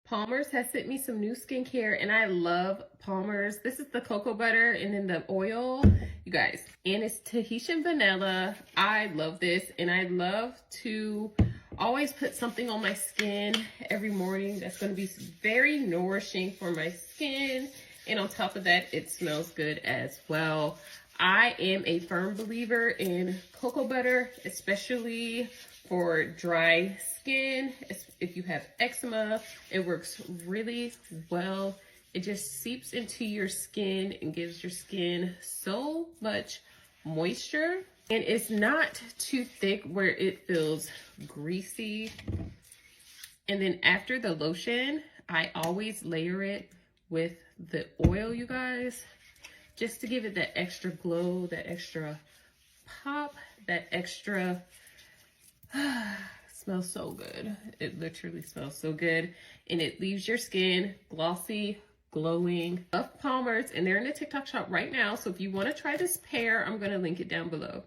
Palmer's has sent me some new skincare and I love Palmer's. This is the cocoa butter and then the oil, you guys. And it's Tahitian vanilla. I love this and I love to always put something on my skin every morning that's going to be very nourishing for my skin. And on top of that, it smells good as well. I am a firm believer in cocoa butter, especially for dry skin. If you have eczema, it works really well. It just seeps into your skin and gives your skin so much moisture. And it's not too thick where it feels greasy. And then after the lotion, I always layer it with the oil, you guys, just to give it that extra glow, that extra pop, that extra smells so good. It literally smells so good. And it leaves your skin glossy, glowing. Of Palmer's, and they're in the TikTok shop right now. So if you want to try this pair, I'm going to link it down below.